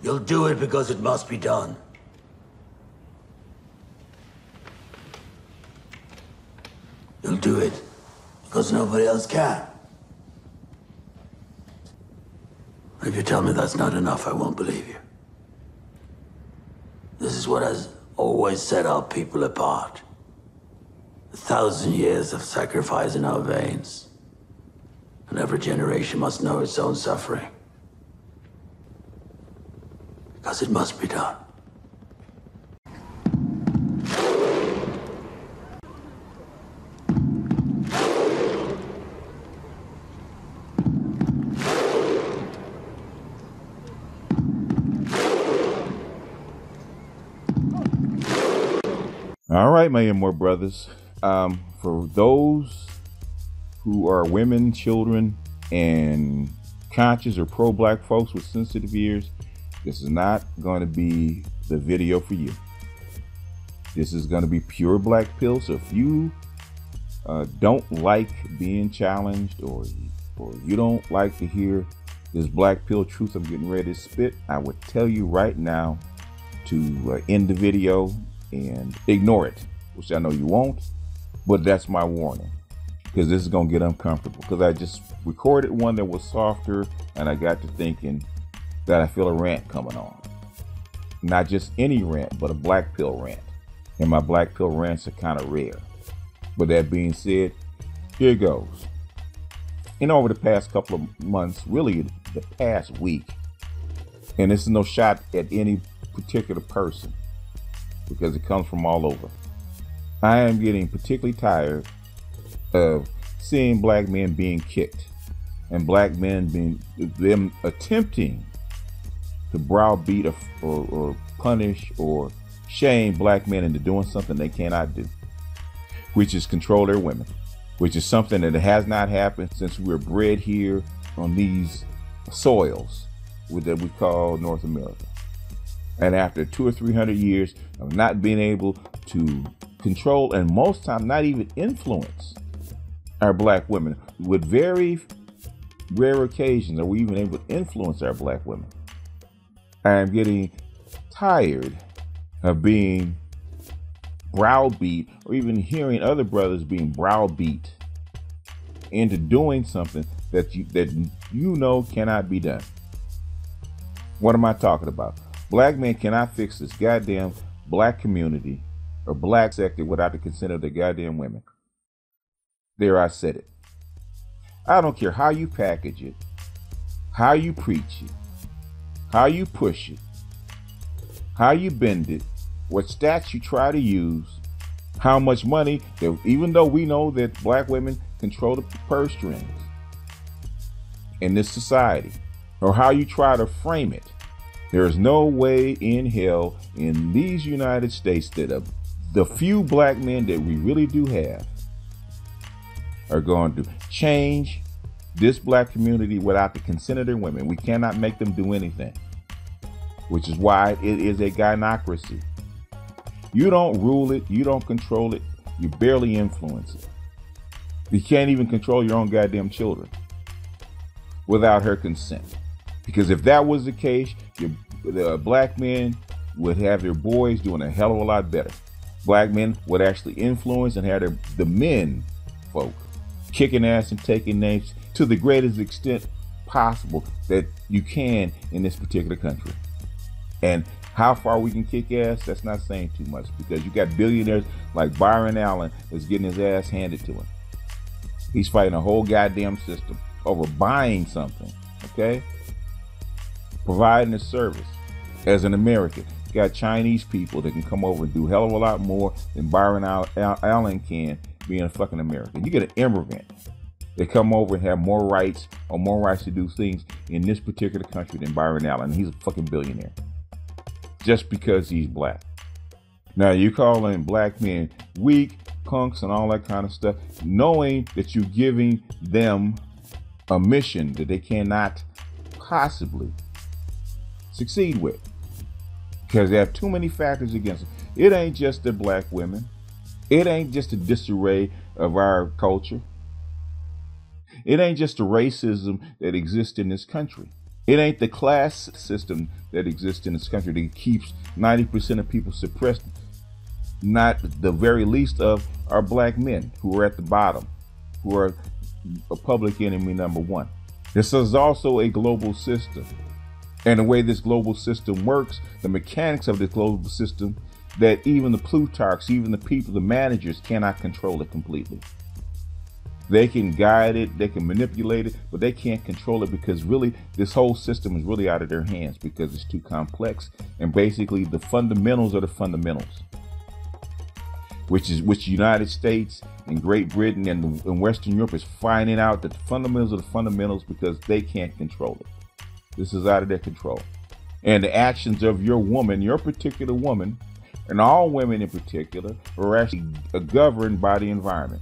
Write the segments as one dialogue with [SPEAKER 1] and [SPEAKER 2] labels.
[SPEAKER 1] You'll do it because it must be done. You'll do it because nobody else can. If you tell me that's not enough, I won't believe you. This is what has always set our people apart. 1,000 years of sacrifice in our veins. And every generation must know its own suffering. Because it must be done.
[SPEAKER 2] All right, my IBMOR brothers. For those who are women, children, and conscious or pro-black folks with sensitive ears, this is not going to be the video for you. This is going to be pure black pill. So if you don't like being challenged, or you don't like to hear this black pill truth I'm getting ready to spit, I would tell you right now to end the video and ignore it, which I know you won't, but that's my warning, because this is going to get uncomfortable, because I just recorded one that was softer and I got to thinking that I feel a rant coming on. Not just any rant, but a black pill rant. And my black pill rants are kind of rare. But that being said, here goes. Over the past couple of months, really the past week, and this is no shot at any particular person, because it comes from all over, I am getting particularly tired of seeing black men being kicked, and black men them attempting to browbeat or punish or shame black men into doing something they cannot do, which is control their women, which is something that has not happened since we were bred here on these soils that we call North America. And after 200 or 300 years of not being able to control, and most times not even influence, our black women, with very rare occasions are we even able to influence our black women, I am getting tired of being browbeat, or even hearing other brothers being browbeat into doing something that you know cannot be done. What am I talking about? Black men cannot fix this goddamn black community or black sector without the consent of the goddamn women. There, I said it. I don't care how you package it, how you preach it, how you push it, how you bend it, what stats you try to use, how much money, even though we know that black women control the purse strings in this society, or how you try to frame it. There is no way in hell in these United States that the few black men that we really do have are going to change this black community without the consent of their women. We cannot make them do anything, which is why it is a gynocracy. You don't rule it, you don't control it, you barely influence it. You can't even control your own goddamn children without her consent. Because if that was the case, the black men would have their boys doing a hell of a lot better. Black men would actually influence and have the men folk kicking ass and taking names to the greatest extent possible that you can in this particular country. And how far we can kick ass, that's not saying too much, because you got billionaires like Byron Allen that's getting his ass handed to him. He's fighting a whole goddamn system over buying something, okay? Providing a service. As an American, you got Chinese people that can come over and do a hell of a lot more than Byron Allen can being a fucking American. You get an immigrant that come over and have more rights to do things in this particular country than Byron Allen. He's a fucking billionaire. Just because he's black. Now you calling black men weak, punks, and all that kind of stuff, knowing that you're giving them a mission that they cannot possibly succeed with, because they have too many factors against them. It ain't just the black women. It ain't just the disarray of our culture. It ain't just the racism that exists in this country. It ain't the class system that exists in this country that keeps 90% of people suppressed, not the very least of our black men who are at the bottom, who are a public enemy number one. This is also a global system. And the way this global system works, the mechanics of this global system, that even the Plutarchs, even the people, the managers cannot control it completely. They can guide it, they can manipulate it, but they can't control it because really this whole system is really out of their hands because it's too complex. And basically the fundamentals are the fundamentals, which the United States and Great Britain and Western Europe is finding out that the fundamentals are the fundamentals because they can't control it. This is out of their control. And the actions of your woman, your particular woman, and all women in particular, are actually governed by the environment.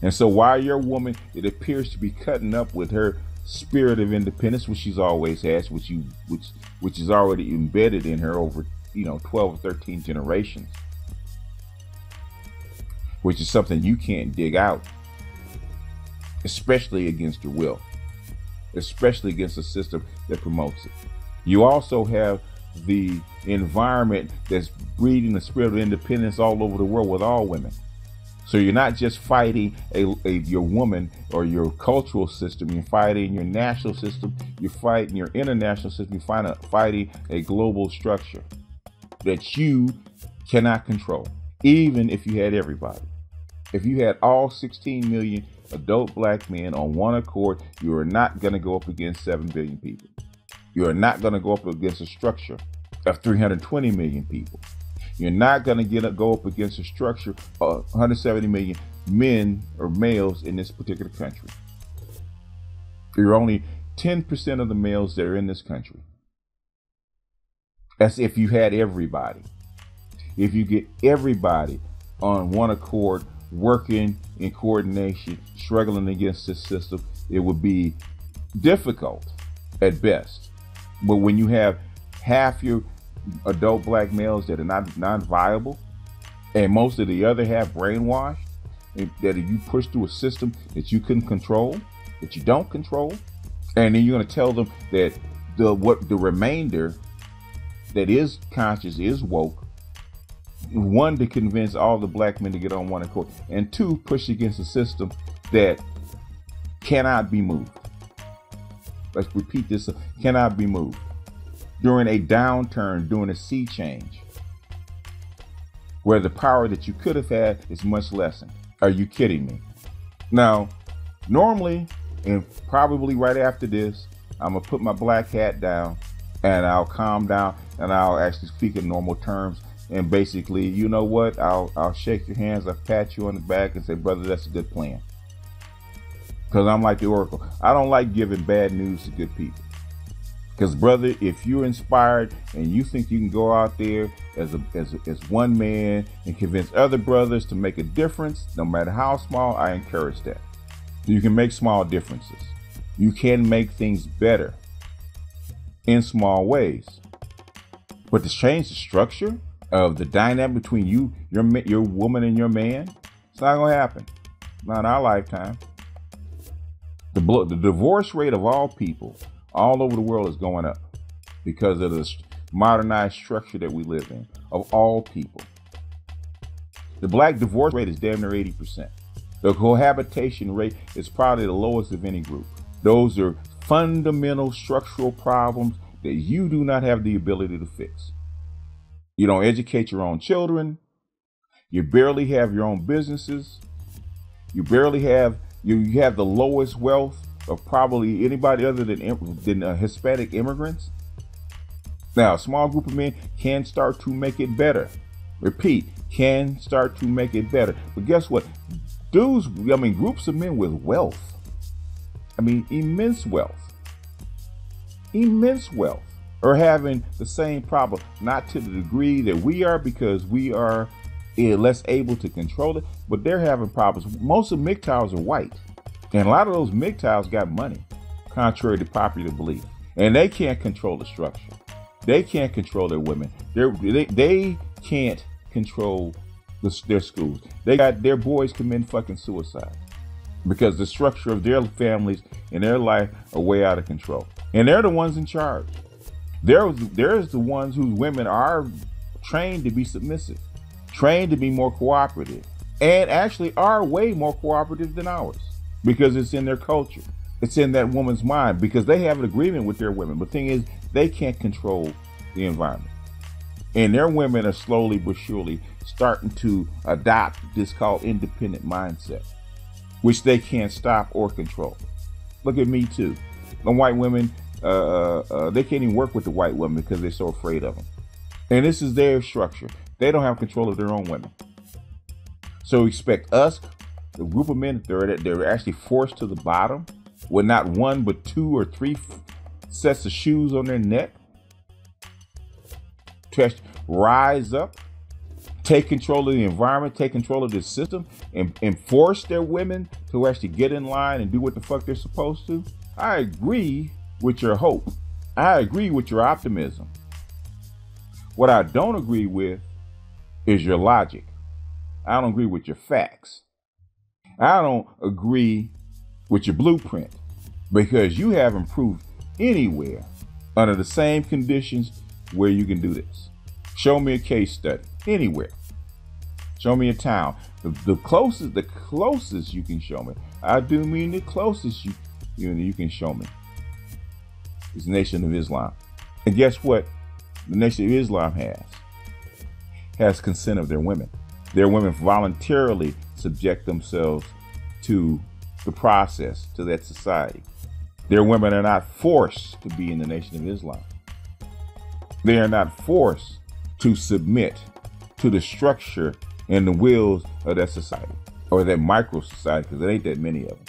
[SPEAKER 2] And so while your woman, it appears to be cutting up with her spirit of independence, which she's always had, which is already embedded in her over 12 or 13 generations, which is something you can't dig out, especially against your will, especially against a system that promotes it. You also have the environment that's breeding the spirit of independence all over the world with all women. So you're not just fighting your woman or your cultural system, you're fighting your national system, you're fighting your international system, you're fighting a global structure that you cannot control, even if you had everybody. If you had all 16 million adult black men on one accord, you are not going to go up against 7 billion people. You are not going to go up against a structure of 320 million people. You're not going to go up against a structure of 170 million men or males in this particular country. You're only 10% of the males that are in this country. That's if you had everybody. If you get everybody on one accord, working in coordination, struggling against this system, it would be difficult at best. But when you have half your adult black males that are not viable, and most of the other half brainwashed, that you push through a system that you couldn't control, that you don't control, and then you're going to tell them that the remainder that is conscious is woke. One, to convince all the black men to get on one accord, and two, push against a system that cannot be moved. Let's repeat this: cannot be moved. During a downturn, during a sea change, where the power that you could have had is much lessened. Are you kidding me? Now, normally, and probably right after this, I'm gonna put my black hat down and I'll calm down and I'll actually speak in normal terms. And basically, you know what? I'll shake your hands, I'll pat you on the back and say, brother, that's a good plan. Because I'm like the Oracle. I don't like giving bad news to good people. Because, brother, if you're inspired and you think you can go out there as one man and convince other brothers to make a difference, no matter how small, I encourage that. You can make small differences. You can make things better in small ways. But to change the structure of the dynamic between your woman and your man, it's not going to happen. Not in our lifetime. The divorce rate of all people all over the world is going up because of the modernized structure that we live in, of all people. The black divorce rate is damn near 80%. The cohabitation rate is probably the lowest of any group. Those are fundamental structural problems that you do not have the ability to fix. You don't educate your own children. You barely have your own businesses. You barely have, you have the lowest wealth of probably anybody other than Hispanic immigrants. Now, a small group of men can start to make it better. Repeat, can start to make it better. But guess what? Groups of men with wealth. Immense wealth. Immense wealth are having the same problem. Not to the degree that we are, because we are less able to control it, but they're having problems. Most of MGTOWs are white. And a lot of those MGTOWs got money, contrary to popular belief. And they can't control the structure. They can't control their women. They can't control their schools. They got their boys commit fucking suicide because the structure of their families and their life are way out of control. And they're the ones in charge. There's the ones whose women are trained to be submissive, trained to be more cooperative, and actually are way more cooperative than ours because it's in their culture. It's in that woman's mind because they have an agreement with their women. But the thing is, they can't control the environment. And their women are slowly but surely starting to adopt this called independent mindset, which they can't stop or control. Look at Me Too. The white women, they can't even work with the white women because they're so afraid of them. And this is their structure. They don't have control of their own women. So expect us, the group of men, they're actually forced to the bottom with not one but 2 or 3 sets of shoes on their neck, to rise up, take control of the environment, take control of the system, and force their women to actually get in line and do what the fuck they're supposed to. I agree with your hope. I agree with your optimism. What I don't agree with is your logic. I don't agree with your facts. I don't agree with your blueprint because you haven't proved anywhere under the same conditions where you can do this. Show me a case study anywhere. Show me a town. The closest you can show me. I do mean the closest you can show me is the Nation of Islam. And guess what? The Nation of Islam has consent of their women. Their women voluntarily subject themselves to the process, to that society. Their women are not forced to be in the Nation of Islam. They are not forced to submit to the structure and the wills of that society or that micro society, because there ain't that many of them.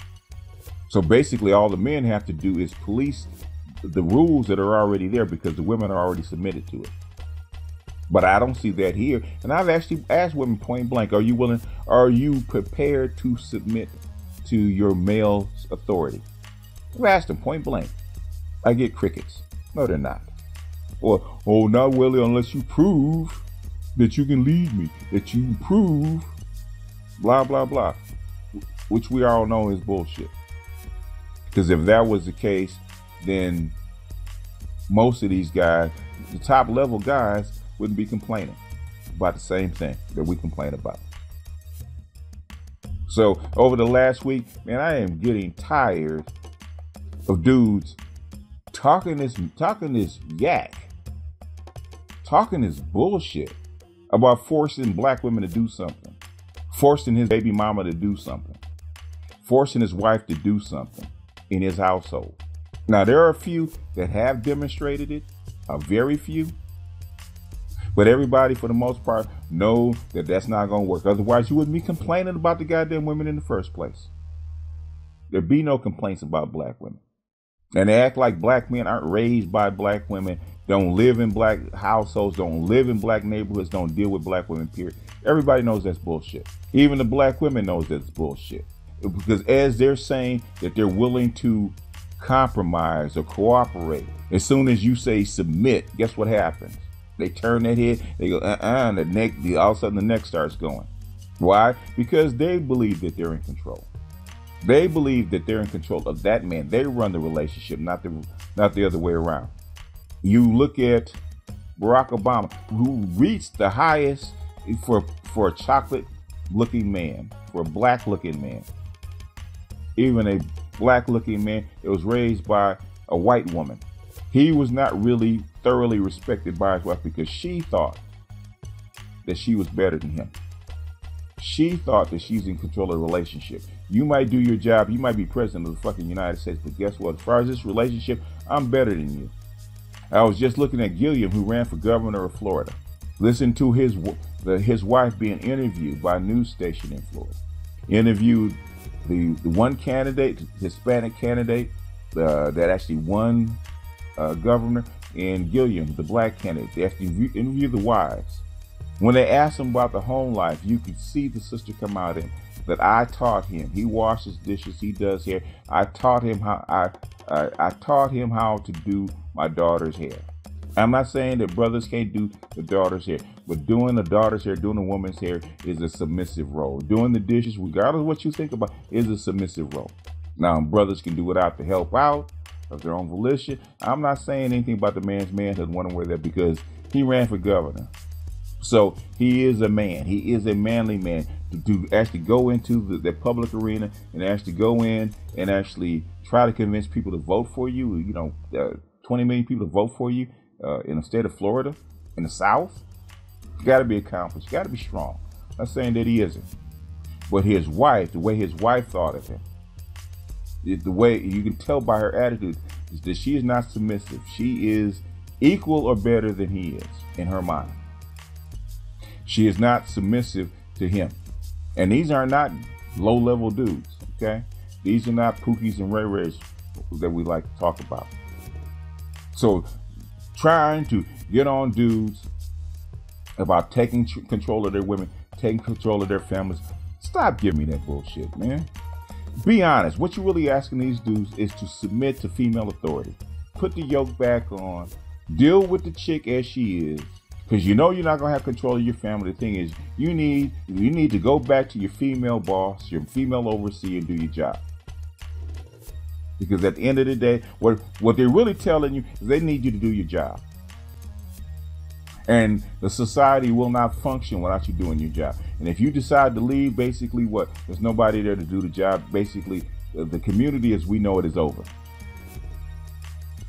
[SPEAKER 2] So basically all the men have to do is police the rules that are already there because the women are already submitted to it. But I don't see that here. And I've actually asked women point blank, are you prepared to submit to your male authority? I've asked them point blank. I get crickets. No, they're not. Or, oh, not Willie, unless you prove that you can lead me, that you prove blah, blah, blah, which we all know is bullshit. Because if that was the case, then most of these guys, the top level guys, wouldn't be complaining about the same thing that we complain about. So over the last week, man, I am getting tired of dudes talking this bullshit about forcing black women to do something, forcing his baby mama to do something, forcing his wife to do something in his household. Now, there are a few that have demonstrated it, a very few, but everybody, for the most part, know that that's not going to work. Otherwise, you wouldn't be complaining about the goddamn women in the first place. There'd be no complaints about black women. And they act like black men aren't raised by black women, don't live in black households, don't live in black neighborhoods, don't deal with black women, period. Everybody knows that's bullshit. Even the black women knows that's bullshit. Because as they're saying that they're willing to compromise or cooperate, as soon as you say submit, guess what happens? They turn their head, they go, and all of a sudden the neck starts going. Why? Because they believe that they're in control. They believe that they're in control of that man. They run the relationship, not the other way around. You look at Barack Obama, who reached the highest for a chocolate-looking man, for a black-looking man. Even a black-looking man that was raised by a white woman. He was not really thoroughly respected by his wife because she thought that she was better than him. She thought that she's in control of the relationship. You might do your job, you might be president of the fucking United States, but guess what? As far as this relationship, I'm better than you. I was just looking at Gilliam, who ran for governor of Florida. Listen to his wife being interviewed by a news station in Florida. Interviewed the one candidate, Hispanic candidate, that actually won governor, and Gilliam, the black candidate. They actually interviewed the wives. When they asked him about the home life, you could see the sister come out in that I taught him. He washes dishes, he does hair. I taught him how to do my daughter's hair. I'm not saying that brothers can't do the daughter's hair, but doing the daughter's hair, doing a woman's hair is a submissive role. Doing the dishes, regardless of what you think about, is a submissive role. Now, brothers can do without the help out, of their own volition. I'm not saying anything about the man's manhood one way or that, because he ran for governor. So he is a man. He is a manly man to actually go into the public arena and actually go in and actually try to convince people to vote for you. 20 million people to vote for you in the state of Florida, in the South. You got to be accomplished. You got to be strong. I'm not saying that he isn't. But his wife, the way his wife thought of him, the way you can tell by her attitude, is that she is not submissive. She is equal or better than he is in her mind. She is not submissive to him. And these are not low-level dudes, okay? These are not Pookies and Ray Rays that we like to talk about. So trying to get on dudes about taking control of their women, taking control of their families, stop giving me that bullshit, man. Be honest. What you're really asking these dudes is to submit to female authority. Put the yoke back on. Deal with the chick as she is. Because you know you're not going to have control of your family. The thing is, you need to go back to your female boss, your female overseer, and do your job. Because at the end of the day, what they're really telling you is they need you to do your job. And the society will not function without you doing your job. And if you decide to leave, basically what? There's nobody there to do the job. Basically, the community as we know it is over.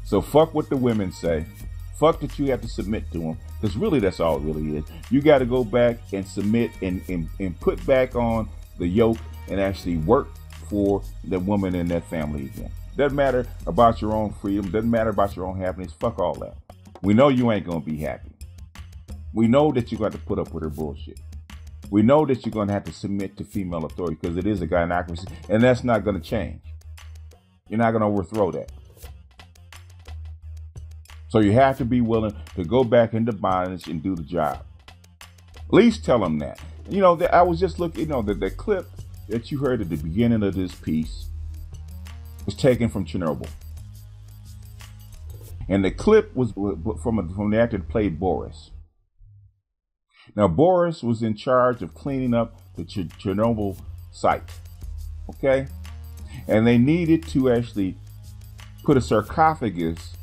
[SPEAKER 2] So fuck what the women say. Fuck that you have to submit to them. Because really, that's all it really is. You got to go back and submit and put back on the yoke and actually work for the woman in that family again. Doesn't matter about your own freedom. Doesn't matter about your own happiness. Fuck all that. We know you ain't going to be happy. We know that you're going to put up with her bullshit. We know that you're going to have to submit to female authority because it is a gynocracy, and that's not going to change. You're not going to overthrow that. So you have to be willing to go back into bondage and do the job. At least tell them that. I was just looking, the clip that you heard at the beginning of this piece was taken from Chernobyl. And the clip was from the actor that played Boris. Now, Boris was in charge of cleaning up the Chernobyl site, okay? And they needed to actually put a sarcophagus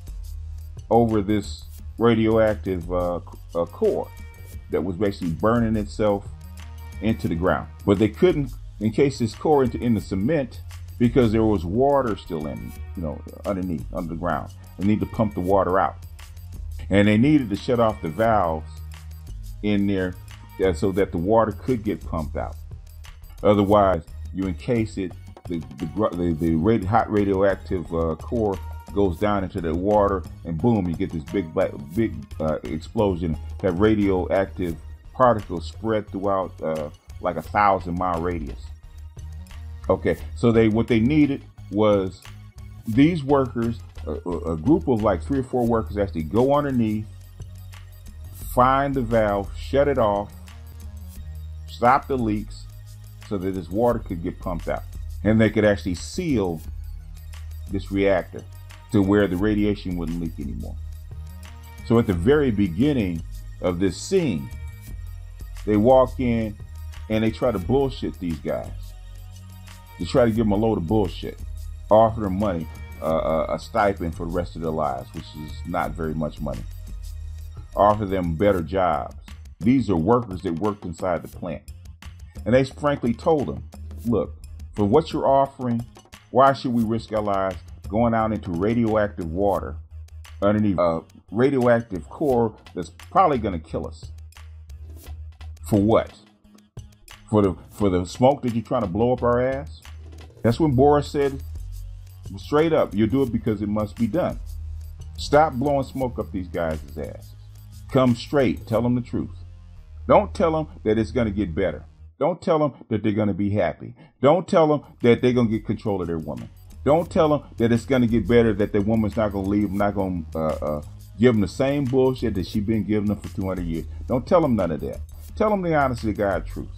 [SPEAKER 2] over this radioactive core that was basically burning itself into the ground. But they couldn't encase this core in the cement because there was water still underneath, under the ground. They need to pump the water out. And they needed to shut off the valves in there so that the water could get pumped out. Otherwise, you encase it, the hot radioactive core goes down into the water, and boom, you get this big explosion. That radioactive particles spread throughout like a 1,000-mile radius. Okay, so what they needed was these workers, a group of like 3 or 4 workers, actually go underneath, find the valve, shut it off, stop the leaks so that this water could get pumped out. And they could actually seal this reactor to where the radiation wouldn't leak anymore. So at the very beginning of this scene, they walk in and they try to bullshit these guys. They try to give them a load of bullshit, offer them money, a stipend for the rest of their lives, which is not very much money. Offer them better jobs. These are workers that worked inside the plant. And they frankly told them, look, for what you're offering, why should we risk our lives going out into radioactive water underneath a radioactive core that's probably going to kill us? For what? For the smoke that you're trying to blow up our ass? That's when Boris said, straight up, you'll do it because it must be done. Stop blowing smoke up these guys' asses. Come straight. Tell them the truth. Don't tell them that it's going to get better. Don't tell them that they're going to be happy. Don't tell them that they're going to get control of their woman. Don't tell them that it's going to get better, that their woman's not going to leave, not going to give them the same bullshit that she's been giving them for 200 years. Don't tell them none of that. Tell them the honest to God truth.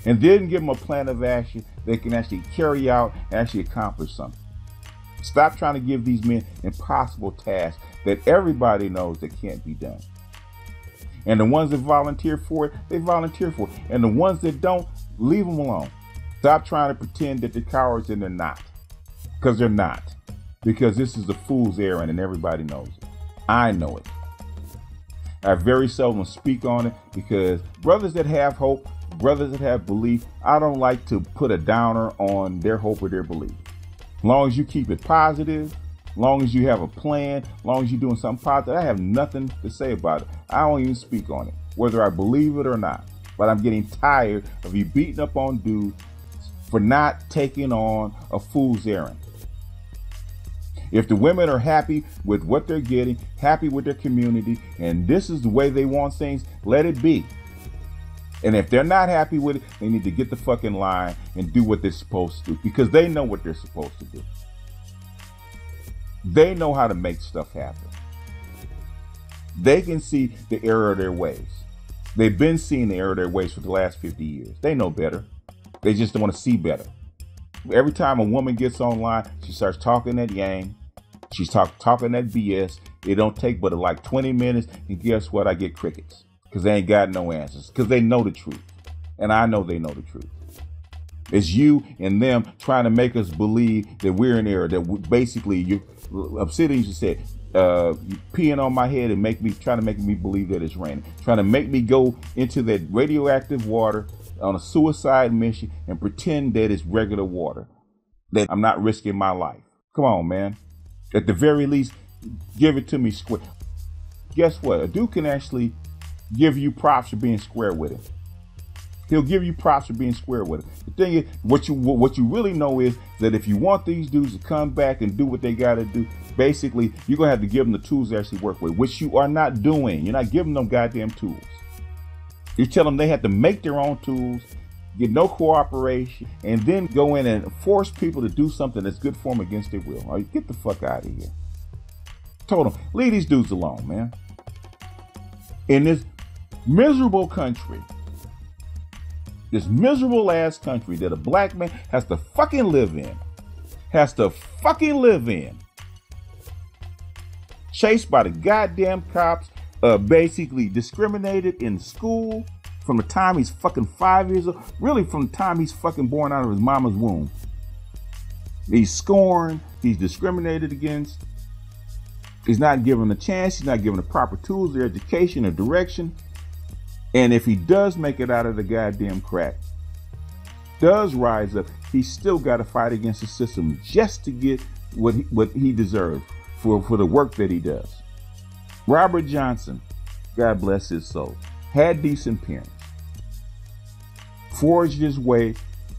[SPEAKER 2] And then give them a plan of action they can actually carry out and actually accomplish something. Stop trying to give these men impossible tasks that everybody knows that can't be done. And the ones that volunteer for it, they volunteer for it. And the ones that don't, leave them alone. Stop trying to pretend that they're cowards and they're not. Because they're not. because this is a fool's errand and everybody knows it. I know it. I very seldom speak on it because brothers that have hope, brothers that have belief, I don't like to put a downer on their hope or their belief. As long as you keep it positive, as long as you have a plan, as long as you're doing something positive, I have nothing to say about it. I don't even speak on it, whether I believe it or not. But I'm getting tired of you beating up on dudes for not taking on a fool's errand. If the women are happy with what they're getting, happy with their community, and this is the way they want things, let it be. And if they're not happy with it, they need to get the fucking line and do what they're supposed to do, because they know what they're supposed to do. They know how to make stuff happen. They can see the error of their ways. They've been seeing the error of their ways for the last 50 years. They know better. They just don't want to see better. Every time a woman gets online, she starts talking that yang. She's talking that BS. It don't take but like 20 minutes, and guess what? I get crickets. Because they ain't got no answers. Because they know the truth. And I know they know the truth. It's you and them trying to make us believe that we're in error. That basically, Obsidian used to say, you peeing on my head and trying to make me believe that it's raining. Trying to make me go into that radioactive water on a suicide mission and pretend that it's regular water. That I'm not risking my life. Come on, man. At the very least, give it to me square. Guess what? A dude can actually give you props for being square with him. He'll give you props for being square with him. The thing is, what you really know is that if you want these dudes to come back and do what they got to do, basically, you're going to have to give them the tools to actually work with, which you are not doing. You're not giving them goddamn tools. You tell them they have to make their own tools, get no cooperation, and then go in and force people to do something that's good for them against their will. All right, get the fuck out of here. Told them, leave these dudes alone, man. In this miserable country, this miserable ass country that a black man has to fucking live in, chased by the goddamn cops, basically discriminated in school from the time he's fucking 5 years old, really from the time he's fucking born out of his mama's womb. He's scorned, he's discriminated against, he's not given a chance, he's not given the proper tools or education or direction. And if he does make it out of the goddamn crack, does rise up, he's still got to fight against the system just to get what he deserves for the work that he does. Robert Johnson, God bless his soul, had decent parents, forged his way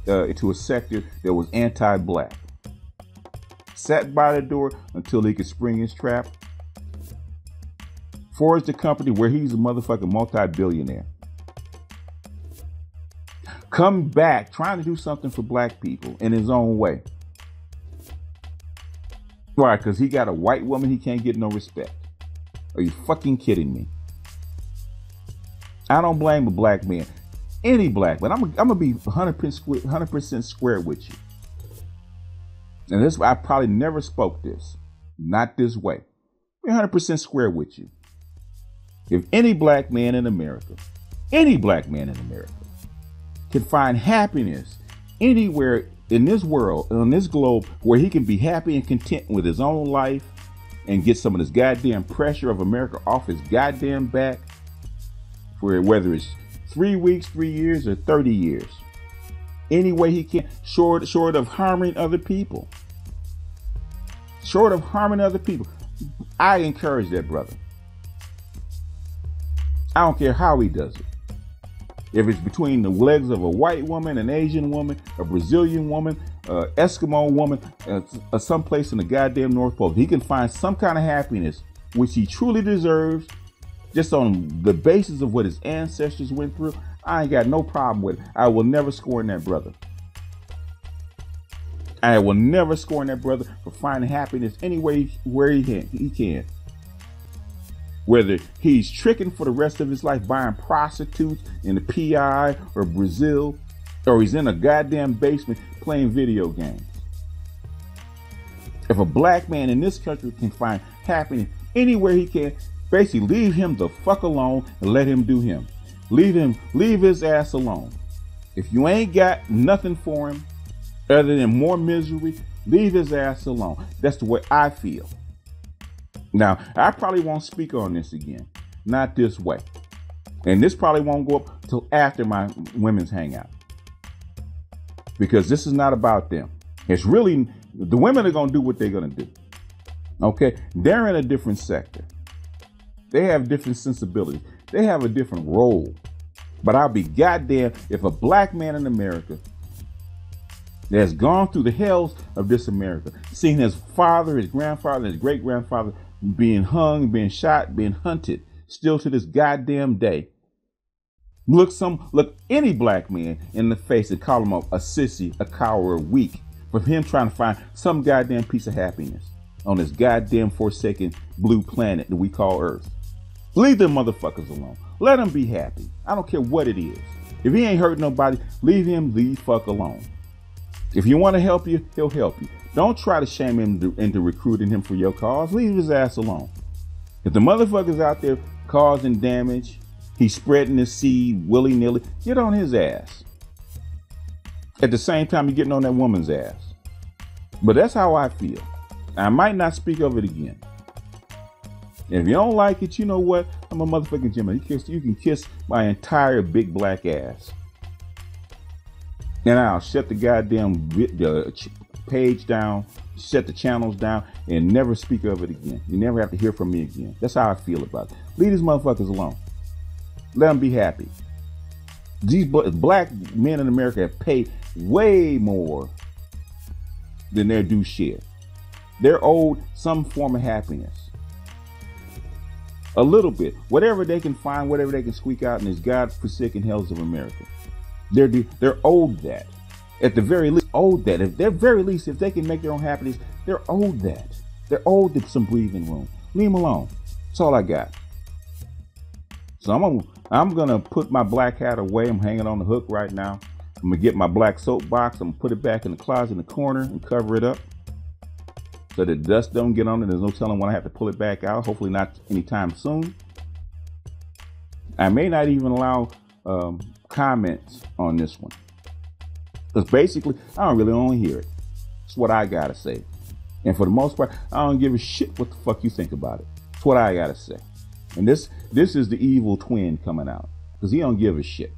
[SPEAKER 2] into a sector that was anti-black, sat by the door until he could spring his trap, forged a company where he's a motherfucking multi-billionaire, come back trying to do something for black people in his own way. Why? Because he got a white woman, he can't get no respect. Are you fucking kidding me? I don't blame a black man, any black man. I'm gonna be 100% square with you. And this, I probably never spoke this, not this way. I'm 100% square with you. If any black man in America, can find happiness anywhere in this world, on this globe, where he can be happy and content with his own life and get some of this goddamn pressure of America off his goddamn back, for whether it's 3 weeks, 3 years, or 30 years, any way he can, short of harming other people. I encourage that brother. I don't care how he does it. If it's between the legs of a white woman, an Asian woman, a Brazilian woman, Eskimo woman, someplace in the goddamn North Pole, he can find some kind of happiness, which he truly deserves, just on the basis of what his ancestors went through. I ain't got no problem with it. I will never scorn that brother. I will never scorn that brother for finding happiness anywhere where he can. Whether he's tricking for the rest of his life, buying prostitutes in the PI or Brazil, or he's in a goddamn basement playing video games. If a black man in this country can find happiness anywhere he can, basically leave him the fuck alone and let him do him. Leave his ass alone. If you ain't got nothing for him other than more misery, Leave his ass alone. That's the way I feel. Now, I probably won't speak on this again. Not this way. And this probably won't go up till after my women's hangout. Because this is not about them. It's really, the women are going to do what they're going to do. Okay? They're in a different sector. They have different sensibilities. They have a different role. But I'll be goddamn if a black man in America that has gone through the hells of this America, seen his father, his grandfather, his great-grandfather being hung, being shot, being hunted, still to this goddamn day, look any black man in the face and call him a sissy, a coward, weak, for him trying to find some goddamn piece of happiness on this goddamn forsaken blue planet that we call Earth. Leave them motherfuckers alone. Let him be happy. I don't care what it is. If he ain't hurt nobody, leave him the fuck alone. If you want to help you, he'll help you. Don't try to shame him into recruiting him for your cause. Leave his ass alone. If the motherfucker's out there causing damage, he's spreading his seed willy-nilly, get on his ass. At the same time, you're getting on that woman's ass. But that's how I feel. I might not speak of it again. And if you don't like it, you know what? I'm a motherfucking Jimmy. You can kiss my entire big black ass. And I'll shut the goddamn page down, shut the channels down, and never speak of it again. You never have to hear from me again. That's how I feel about it. Leave these motherfuckers alone. Let them be happy. These black men in America have paid way more than their due share. They're owed some form of happiness. A little bit. Whatever they can find, whatever they can squeak out in these God-forsaken hells of America. They're owed that. At the very least, owed that. At their very least, if they can make their own happiness, they're owed that. They're owed some breathing room. Leave them alone. That's all I got. So I'm gonna put my black hat away. I'm hanging on the hook right now. I'm gonna get my black soapbox. I'm gonna put it back in the closet in the corner and cover it up so the dust don't get on it. There's no telling when I have to pull it back out. Hopefully not anytime soon. I may not even allow comments on this one, because basically I don't really want to hear it. It's what I gotta say, and for the most part I don't give a shit what the fuck you think about it. It's what I gotta say. And this is the evil twin coming out, because he don't give a shit.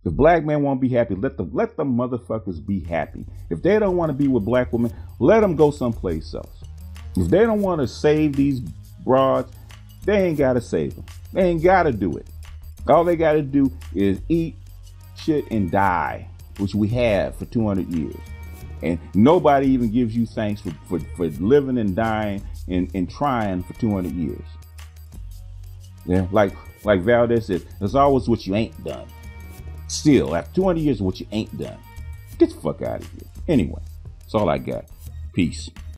[SPEAKER 2] If black men want to be happy, let the motherfuckers be happy. If they don't want to be with black women, let them go someplace else. If they don't want to save these broads, they ain't gotta save them. They ain't gotta do it. All they gotta do is eat shit and die, which we have for 200 years. And nobody even gives you thanks for living and dying and trying for 200 years. Yeah, like Valdez said, there's always what you ain't done. Still, after 200 years of what you ain't done. Get the fuck out of here. Anyway, that's all I got. Peace.